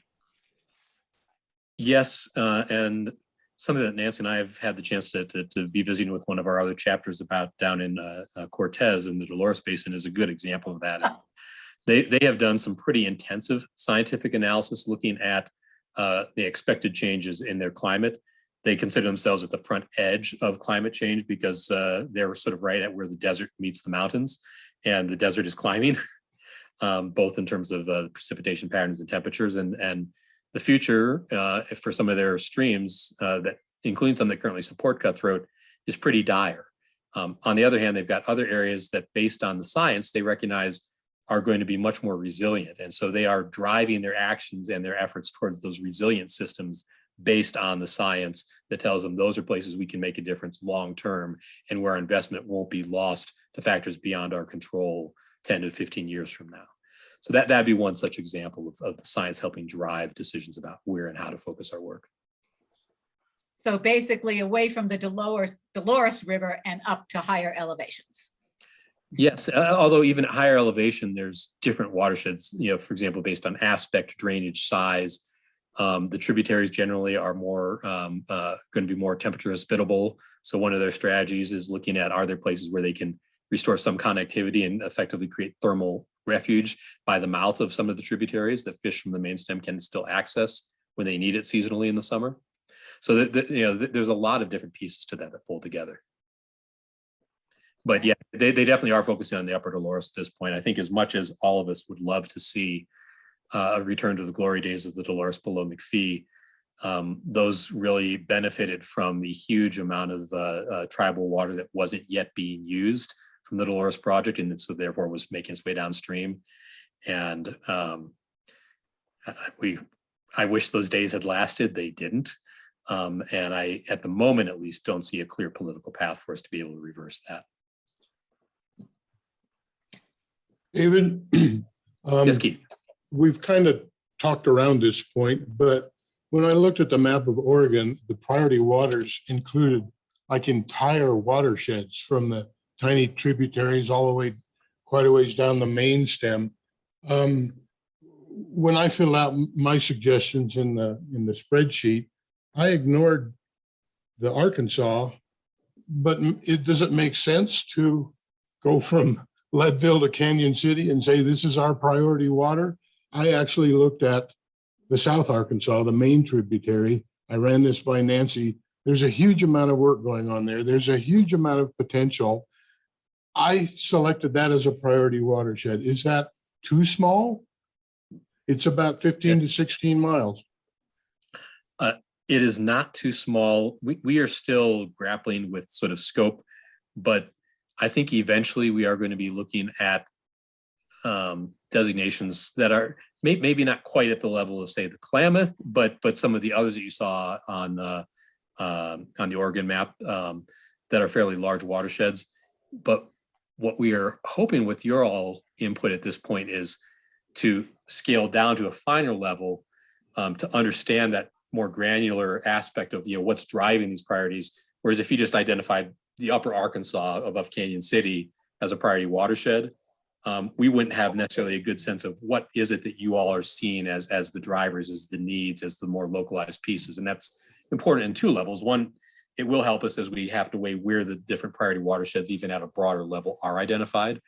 Yes, and something that Nancy and I have had the chance to be visiting with one of our other chapters about down in Cortez in the Dolores Basin is a good example of that. And they have done some pretty intensive scientific analysis looking at the expected changes in their climate. They consider themselves at the front edge of climate change because they're sort of right at where the desert meets the mountains, and the desert is climbing, both in terms of precipitation patterns and temperatures, and the future for some of their streams, that including some that currently support cutthroat, is pretty dire. On the other hand, they've got other areas that, based on the science, they recognize are going to be much more resilient. And so they are driving their actions and their efforts towards those resilient systems based on the science that tells them those are places we can make a difference long-term, and where our investment won't be lost to factors beyond our control 10 to 15 years from now. So that'd be one such example of the science helping drive decisions about where and how to focus our work. So basically away from the Dolores River and up to higher elevations. Yes, although even at higher elevation, there's different watersheds, for example, based on aspect, drainage, size. The tributaries generally are more going to be more temperature hospitable. So one of their strategies is looking at, are there places where they can restore some connectivity and effectively create thermal refuge by the mouth of some of the tributaries that fish from the main stem can still access when they need it seasonally in the summer. So there's a lot of different pieces to that fold together. But yeah, they definitely are focusing on the upper Dolores at this point. I think as much as all of us would love to see a return to the glory days of the Dolores below McPhee, those really benefited from the huge amount of tribal water that wasn't yet being used from the Dolores project, and so therefore was making its way downstream. And I wish those days had lasted. They didn't. And I, at the moment at least, don't see a clear political path for us to be able to reverse that. David, Yes, Keith. we've kind of talked around this point, but when I looked at the map of Oregon, the priority waters included like entire watersheds from the tiny tributaries all the way quite a ways down the main stem. When I filled out my suggestions in the spreadsheet, I ignored the Arkansas, but does it make sense to go from Leadville to Canyon City and say, this is our priority water? I actually looked at the South Arkansas, the main tributary. I ran this by Nancy. There's a huge amount of work going on there. There's a huge amount of potential. I selected that as a priority watershed. Is that too small? It's about 15 to 16 miles. It is not too small. We are still grappling with sort of scope, but I think eventually we are going to be looking at designations that are maybe not quite at the level of, say, the Klamath, but some of the others that you saw on the Oregon map that are fairly large watersheds. But what we are hoping with your all input at this point is to scale down to a finer level to understand that more granular aspect of what's driving these priorities. Whereas if you just identified the upper Arkansas above Canyon City as a priority watershed, we wouldn't have necessarily a good sense of what is it that you all are seeing as the drivers, as the needs, as the more localized pieces. And that's important in two levels. One, it will help us as we have to weigh where the different priority watersheds, even at a broader level, are identified.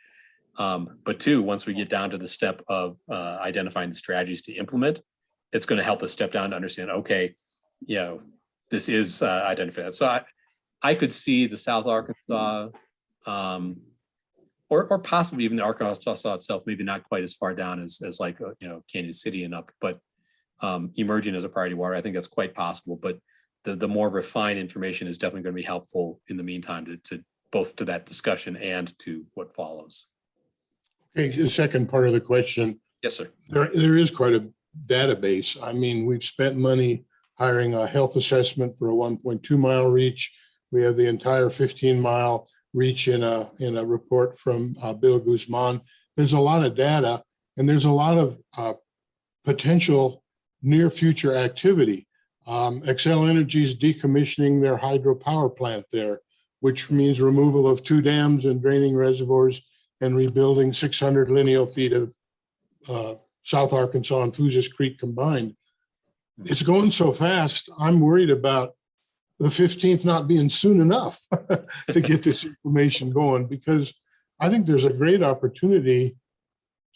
But two, once we get down to the step of identifying the strategies to implement, it's going to help us step down to understand, okay, this is identified. So I could see the South Arkansas, or possibly even the Arkansas itself, maybe not quite as far down as like Canyon City and up, but emerging as a priority water. I think that's quite possible. But the more refined information is definitely going to be helpful in the meantime to both to that discussion and to what follows. Okay, the second part of the question. Yes, sir. There is quite a database. I mean, we've spent money hiring a health assessment for a 1.2 mile reach. We have the entire 15-mile reach in a report from Bill Guzman. There's a lot of data, and there's a lot of potential near future activity. Xcel Energy is decommissioning their hydropower plant there, which means removal of 2 dams and draining reservoirs and rebuilding 600 lineal feet of South Arkansas and Fouzes Creek combined. It's going so fast, I'm worried about the 15th not being soon enough to get this information going, because I think there's a great opportunity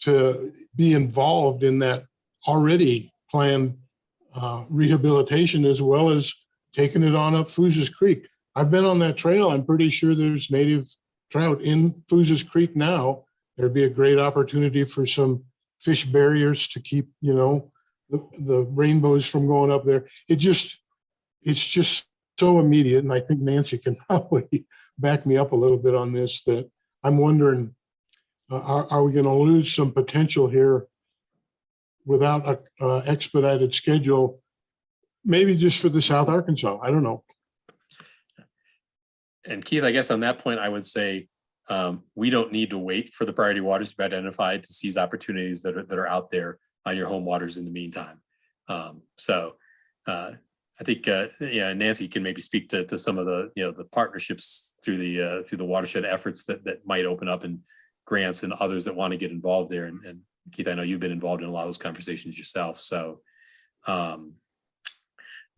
to be involved in that already planned rehabilitation, as well as taking it on up Fouzes Creek. I've been on that trail. I'm pretty sure there's native trout in Fouzes Creek now. There'd be a great opportunity for some fish barriers to keep, the rainbows from going up there. It's just so immediate. And I think Nancy can probably back me up a little bit on this, that I'm wondering, are we going to lose some potential here without a expedited schedule, maybe just for the South Arkansas? I don't know. And Keith, I guess on that point, I would say we don't need to wait for the priority waters to be identified to seize opportunities that are out there on your home waters in the meantime. So I think, yeah, Nancy can maybe speak to some of the, the partnerships through the watershed efforts that might open up, and grants and others that want to get involved there. And Keith, I know you've been involved in a lot of those conversations yourself. So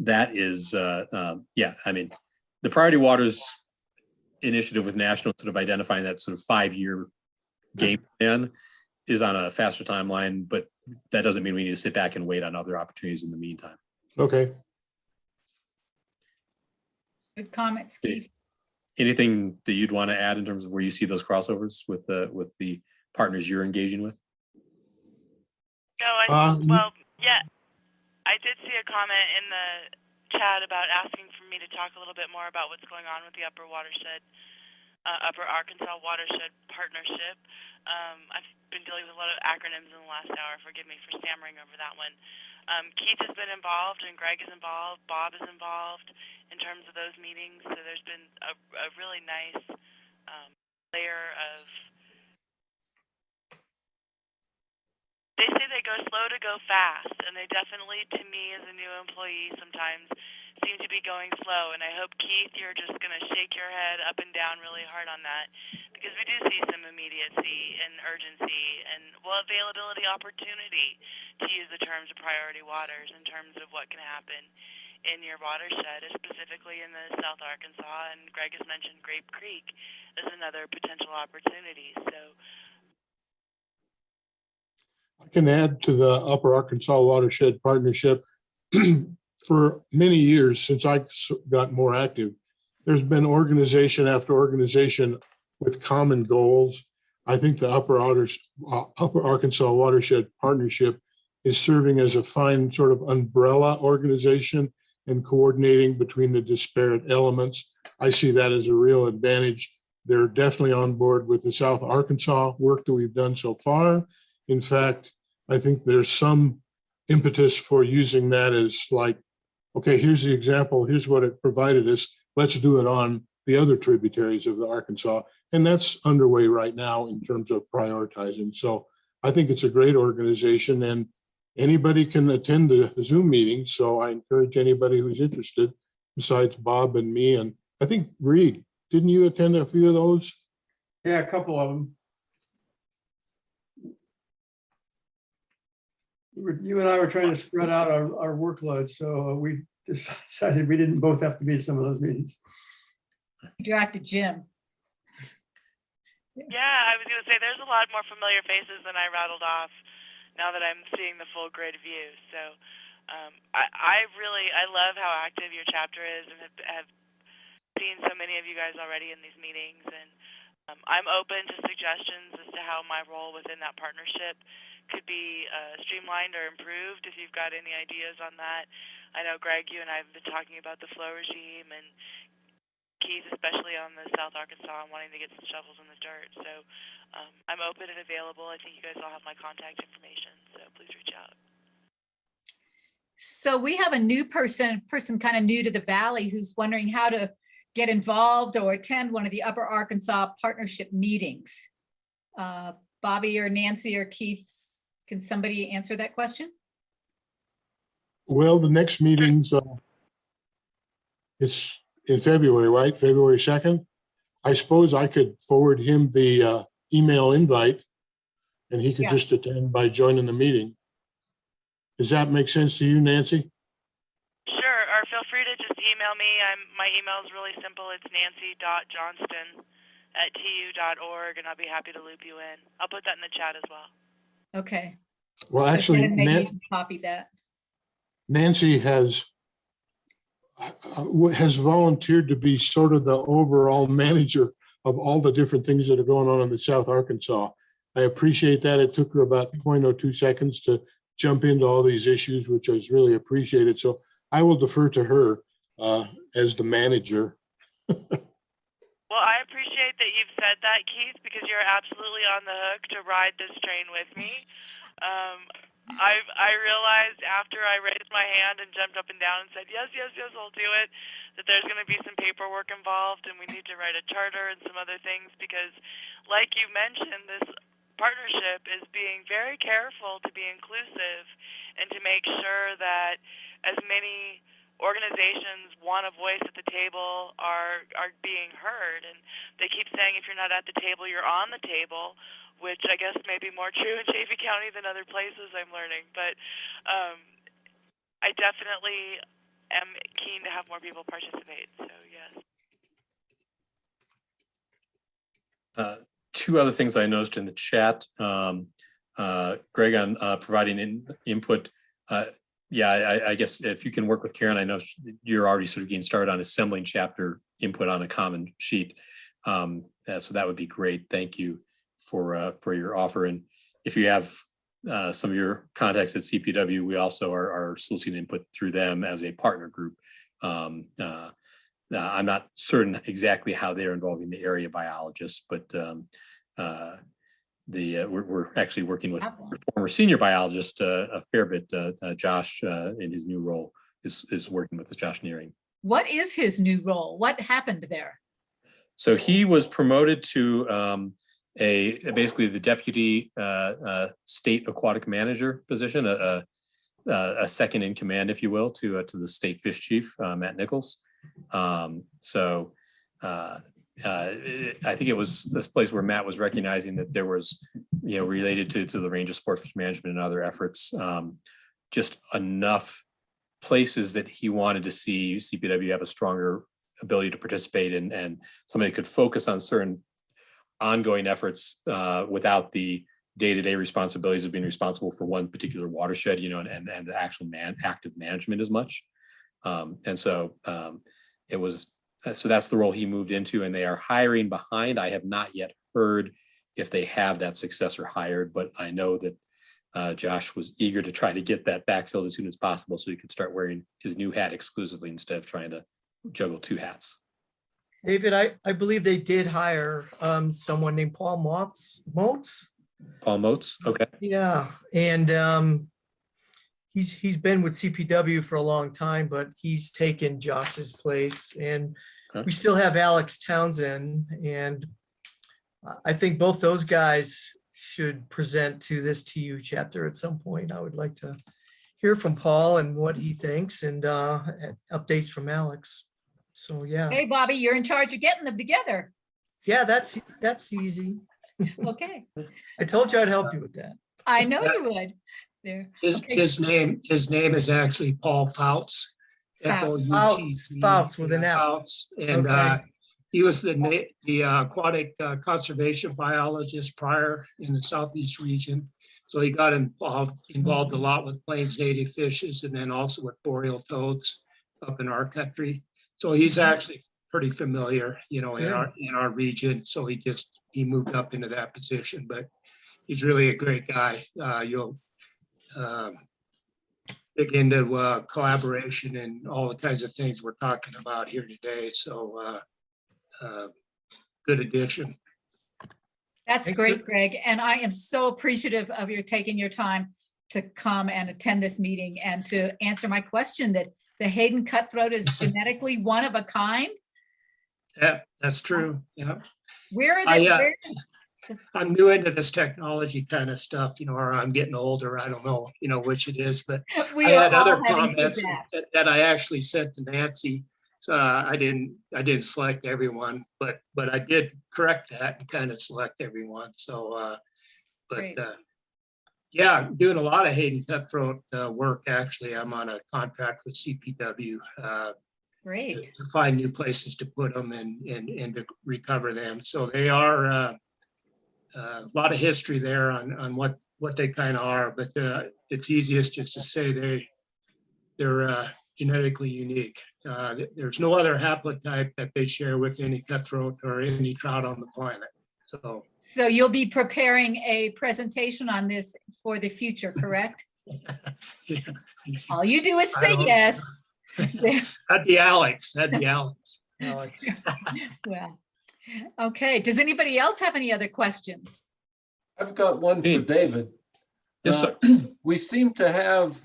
that is, yeah, I mean, the Priority Waters initiative with national sort of identifying that sort of 5-year game plan is on a faster timeline, but that doesn't mean we need to sit back and wait on other opportunities in the meantime. Okay. Good comments, Keith. Anything that you'd want to add in terms of where you see those crossovers with the partners you're engaging with? No, well, yeah, I did see a comment in the chat about asking for me to talk a little bit more about what's going on with the Upper Arkansas Watershed Partnership. I've been dealing with a lot of acronyms in the last hour. Forgive me for stammering over that one. Keith has been involved, and Greg is involved. Bob is involved in terms of those meetings. So there's been a really nice layer of. They say they go slow to go fast, and they definitely, to me as a new employee, sometimes seem to be going slow. And I hope, Keith, you're just going to shake your head up and down really hard on that, because we do see some immediacy and urgency and, well, availability, opportunity, to use the terms of Priority Waters in terms of what can happen in your watershed, specifically in the South Arkansas. And Greg has mentioned Grape Creek as another potential opportunity. So I can add to the Upper Arkansas Watershed Partnership. For many years, since I got more active, there's been organization after organization with common goals. I think the Upper Arkansas Watershed Partnership is serving as a fine sort of umbrella organization and coordinating between the disparate elements. I see that as a real advantage. They're definitely on board with the South Arkansas work that we've done so far. In fact, I think there's some impetus for using that as like, okay, here's the example, here's what it provided us, let's do it on the other tributaries of the Arkansas. And that's underway right now in terms of prioritizing. So I think it's a great organization, and anybody can attend the Zoom meetings. So I encourage anybody who's interested, besides Bob and me. And I think Reed, didn't you attend a few of those? Yeah, a couple of them. You and I were trying to spread out our workload, so we decided we didn't both have to be at some of those meetings. You drafted Jim. yeah, I was going to say there's a lot more familiar faces than I rattled off now that I'm seeing the full grid view. So I love how active your chapter is, and have seen so many of you guys already in these meetings. And I'm open to suggestions as to how my role within that partnership could be streamlined or improved. If you've got any ideas on that, I know Greg, you and I have been talking about the flow regime, and Keith, especially on the South Arkansas, and wanting to get some shovels in the dirt. So I'm open and available. I think you guys all have my contact information, so please reach out. So we have a new person kind of new to the Valley, who's wondering how to get involved or attend one of the Upper Arkansas Partnership meetings. Bobby or Nancy or Keith, can somebody answer that question? Well, the next meeting's it's in February, right? February 2nd. I suppose I could forward him the email invite, and he could just attend by joining the meeting. Does that make sense to you, Nancy? Sure, or feel free to just email me. My email is really simple. It's nancy.johnston@tu.org, and I'll be happy to loop you in. I'll put that in the chat as well. Okay. Well, actually, Maybe you can copy that. Nancy has volunteered to be sort of the overall manager of all the different things that are going on in the South Arkansas. I appreciate that. It took her about 0.02 seconds to jump into all these issues, which is really appreciated. So I will defer to her as the manager. Well, I appreciate that you've said that, Keith, because you're absolutely on the hook to ride this train with me. I realized after I raised my hand and jumped up and down and said, yes, I'll do it, that there's going to be some paperwork involved, and we need to write a charter and some other things, because like you mentioned, this partnership is being very careful to be inclusive and to make sure that as many organizations want a voice at the table are being heard, and they keep saying if you're not at the table, you're on the table, which I guess may be more true in Chaffey County than other places, I'm learning. But I definitely am keen to have more people participate. So yes. Two other things I noticed in the chat. Greg, on providing input. Yeah, I guess if you can work with Karen, I know you're already sort of getting started on assembling chapter input on a common sheet. So that would be great. Thank you for your offer. And if you have some of your contacts at CPW, we also are soliciting input through them as a partner group. I'm not certain exactly how they're involving the area biologists, but we're actually working with your former senior biologist a fair bit. Josh, in his new role, is working with Josh Nearing. What is his new role? What happened there? So he was promoted to basically the deputy state aquatic manager position, a second in command, if you will, to the state fish chief, Matt Nichols. I think it was this place where Matt was recognizing that there was, related to the range of sports fish management and other efforts, just enough places that he wanted to see CPW have a stronger ability to participate in, and somebody could focus on certain ongoing efforts without the day-to-day responsibilities of being responsible for one particular watershed, and the actual active management as much. So that's the role he moved into, and they are hiring behind. I have not yet heard if they have that successor hired, but I know that Josh was eager to try to get that backfilled as soon as possible so he could start wearing his new hat exclusively instead of trying to juggle two hats. David, I believe they did hire someone named Paul Motes. Paul Motes, okay. Yeah, and he's been with CPW for a long time, but he's taken Josh's place, and we still have Alex Townsend, and I think both those guys should present to this TU chapter at some point. I would like to hear from Paul and what he thinks, and updates from Alex. So yeah. Hey, Bobby, you're in charge of getting them together. Yeah, that's easy. Okay. I told you I'd help you with that. I know you would. There. His name is actually Paul Fouts. Fouts with an F. Fouts, and Okay. he was the aquatic conservation biologist prior in the southeast region. So he got involved a lot with Plains native fishes, and then also with boreal toads up in our country. So he's actually pretty familiar, in our region. So he moved up into that position, but he's really a great guy. You'll dig into collaboration and all the kinds of things we're talking about here today. So good addition. That's great, Greg. And I am so appreciative of your taking your time to come and attend this meeting and to answer my question that the Hayden cutthroat is genetically one of a kind. Yeah, that's true. Yeah. Where are they? I'm new into this technology kind of stuff, or I'm getting older. I don't know, which it is, but I had other comments that I actually sent to Nancy. So I didn't select everyone, but I did correct that and kind of select everyone. So, yeah, I'm doing a lot of Hayden cutthroat work. Actually, I'm on a contract with CPW. Great. To find new places to put them and to recover them. So they are a lot of history there on what they kind of are, but it's easiest just to say they're genetically unique. There's no other haplotype that they share with any cutthroat or any trout on the planet. So you'll be preparing a presentation on this for the future, correct? Yeah. All you do is say yes. That'd be Alex. Alex. Well, okay. Does anybody else have any other questions? I've got one for David. Yes, sir. We seem to have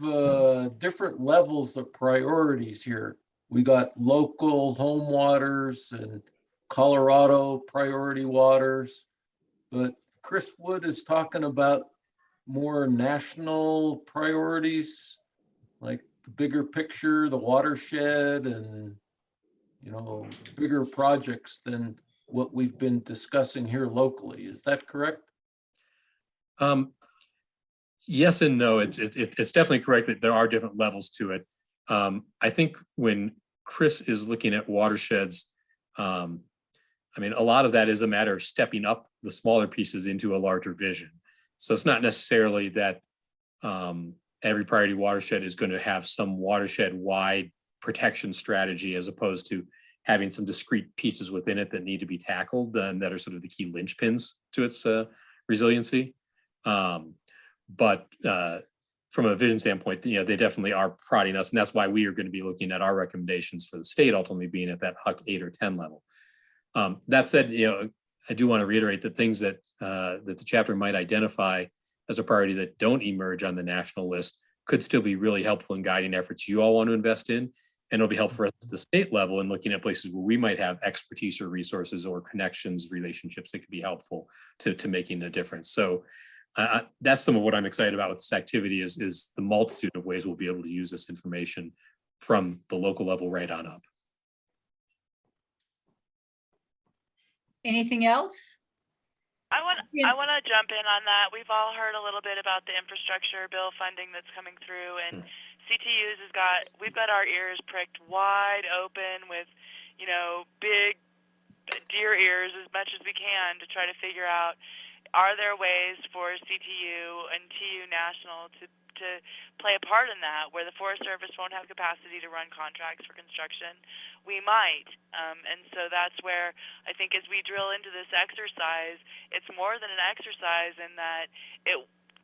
different levels of priorities here. We got local home waters and Colorado priority waters, but Chris Wood is talking about more national priorities, like the bigger picture, the watershed, and, you know, bigger projects than what we've been discussing here locally. Is that correct? Yes and no. It's definitely correct that there are different levels to it. I think when Chris is looking at watersheds, I mean, a lot of that is a matter of stepping up the smaller pieces into a larger vision. So it's not necessarily that every priority watershed is going to have some watershed-wide protection strategy, as opposed to having some discrete pieces within it that need to be tackled and that are sort of the key linchpins to its resiliency. But from a vision standpoint, you know, they definitely are prodding us, and that's why we are going to be looking at our recommendations for the state ultimately being at that HUC 8 or 10 level. That said, you know, I do want to reiterate that things that that the chapter might identify as a priority that don't emerge on the national list could still be really helpful in guiding efforts you all want to invest in. And it'll be helpful for us at the state level in looking at places where we might have expertise or resources or connections, relationships that could be helpful to making a difference. So that's some of what I'm excited about with this activity is the multitude of ways we'll be able to use this information from the local level right on up. Anything else? I want to jump in on that. We've all heard a little bit about the infrastructure bill funding that's coming through, and CTU's we've got our ears pricked wide open with, you know, big deer ears as much as we can to try to figure out, are there ways for CTU and TU National to play a part in that, where the Forest Service won't have capacity to run contracts for construction? We might. And so that's where I think as we drill into this exercise, it's more than an exercise in that it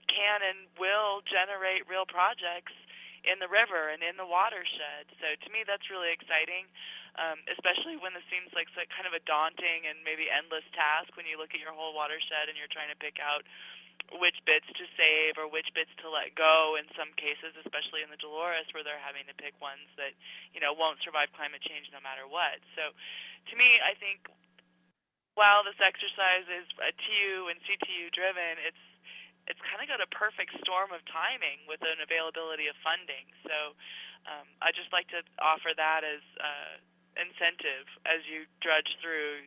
can and will generate real projects in the river and in the watershed. So to me, that's really exciting, especially when this seems like kind of a daunting and maybe endless task when you look at your whole watershed and you're trying to pick out which bits to save or which bits to let go in some cases, especially in the Dolores, where they're having to pick ones that, you know, won't survive climate change no matter what. So to me, I think while this exercise is TU and CTU driven, it's kind of got a perfect storm of timing with an availability of funding. So I just like to offer that as incentive as you drudge through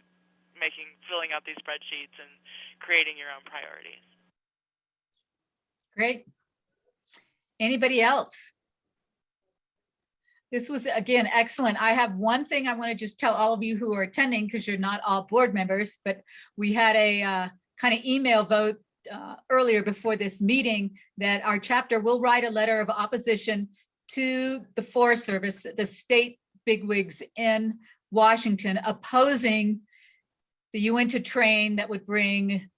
filling out these spreadsheets and creating your own priorities. Great. Anybody else? This was, again, excellent. I have one thing I want to just tell all of you who are attending, because you're not all board members, but we had a kind of email vote earlier before this meeting that our chapter will write a letter of opposition to the Forest Service, the state bigwigs in Washington, opposing the Uinta train that would bring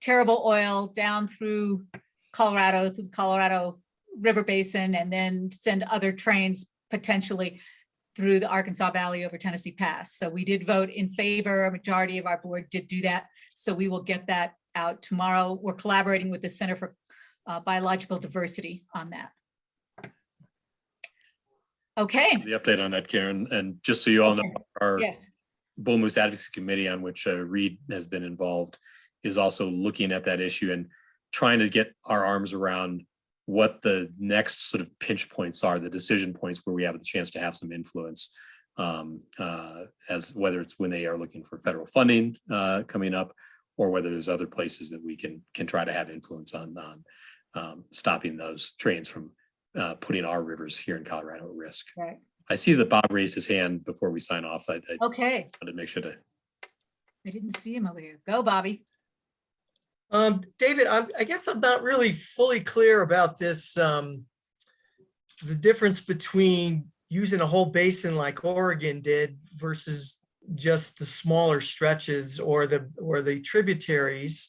terrible oil down through Colorado, through the Colorado River Basin, and then send other trains potentially through the Arkansas Valley over Tennessee Pass. So we did vote in favor. A majority of our board did do that. So we will get that out tomorrow. We're collaborating with the Center for Biological Diversity on that. Okay. The update on that, Karen, and just so you all know, our Yes. Bull Moose Advocacy Committee, on which Reed has been involved, is also looking at that issue and trying to get our arms around what the next sort of pinch points are, the decision points where we have the chance to have some influence, as whether it's when they are looking for federal funding coming up, or whether there's other places that we can try to have influence on stopping those trains from putting our rivers here in Colorado at risk. Right. I see that Bob raised his hand before we sign off. I Okay. wanted to make sure to. I didn't see him over here. Go, Bobby. David, I guess I'm not really fully clear about this, the difference between using a whole basin like Oregon did versus just the smaller stretches or the tributaries,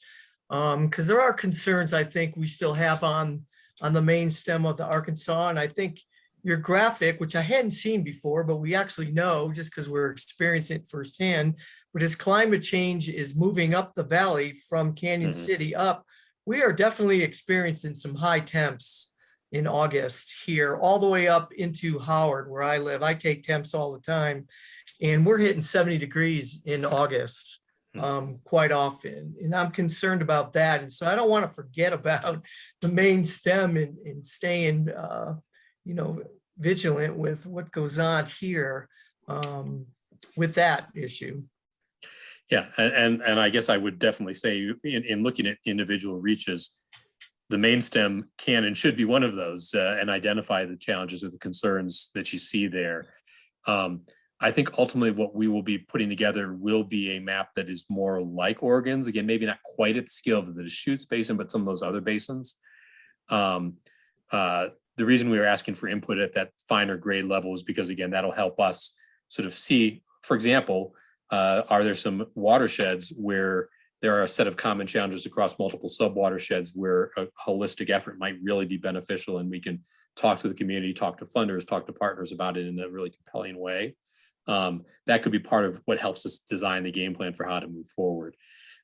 because there are concerns I think we still have on the main stem of the Arkansas. And I think your graphic, which I hadn't seen before, but we actually know just because we're experiencing it firsthand, but as climate change is moving up the valley from Canyon City up, we are definitely experiencing some high temps in August here, all the way up into Howard, where I live. I take temps all the time, and we're hitting 70 degrees in August quite often. And I'm concerned about that. And so I don't want to forget about the main stem and staying, vigilant with what goes on here with that issue. Yeah, and I guess I would definitely say in looking at individual reaches, the main stem can and should be one of those and identify the challenges or the concerns that you see there. I think ultimately what we will be putting together will be a map that is more like Oregon's. Again, maybe not quite at the scale of the Deschutes Basin, but some of those other basins. The reason we were asking for input at that finer grade level is because, again, that'll help us sort of see, for example, are there some watersheds where there are a set of common challenges across multiple sub-watersheds where a holistic effort might really be beneficial, and we can talk to the community, talk to funders, talk to partners about it in a really compelling way. That could be part of what helps us design the game plan for how to move forward.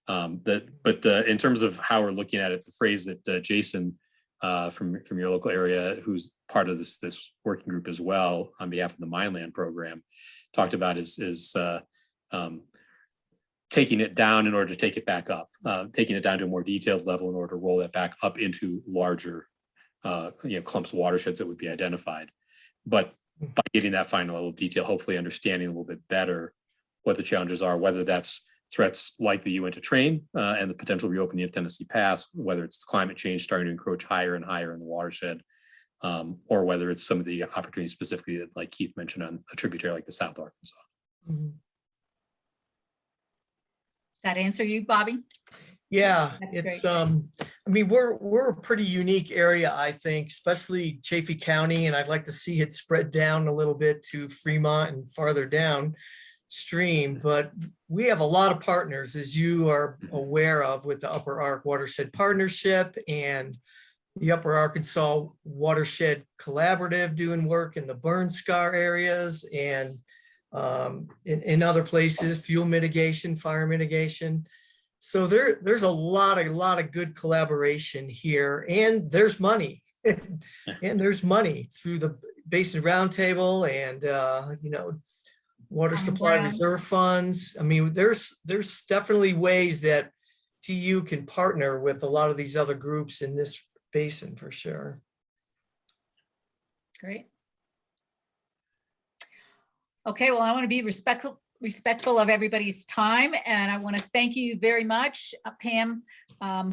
But in terms of how we're looking at it, the phrase that Jason from your local area, who's part of this working group as well on behalf of the Mineland program, talked about is taking it down in order to take it back up, taking it down to a more detailed level in order to roll that back up into larger clumps of watersheds that would be identified. But by getting that final level of detail, hopefully understanding a little bit better what the challenges are, whether that's threats like the Uinta Train and the potential reopening of Tennessee Pass, whether it's climate change starting to encroach higher and higher in the watershed, or whether it's some of the opportunities specifically that, like Keith mentioned, on a tributary like the South Arkansas. Mm-hmm. That answer you, Bobby? Yeah, That's it's great. I mean, we're a pretty unique area, I think, especially Chaffee County, and I'd like to see it spread down a little bit to Fremont and farther downstream. But we have a lot of partners, as you are aware of, with the Upper Ark Watershed Partnership and the Upper Arkansas Watershed Collaborative doing work in the burn scar areas and in other places, fuel mitigation, fire mitigation. So there's a lot of good collaboration here, and there's money, and there's money through the Basin Roundtable and water supply reserve funds. I mean, there's definitely ways that TU can partner with a lot of these other groups in this basin for sure. Great. Okay, well, I want to be respectful of everybody's time, and I want to thank you very much, Pam,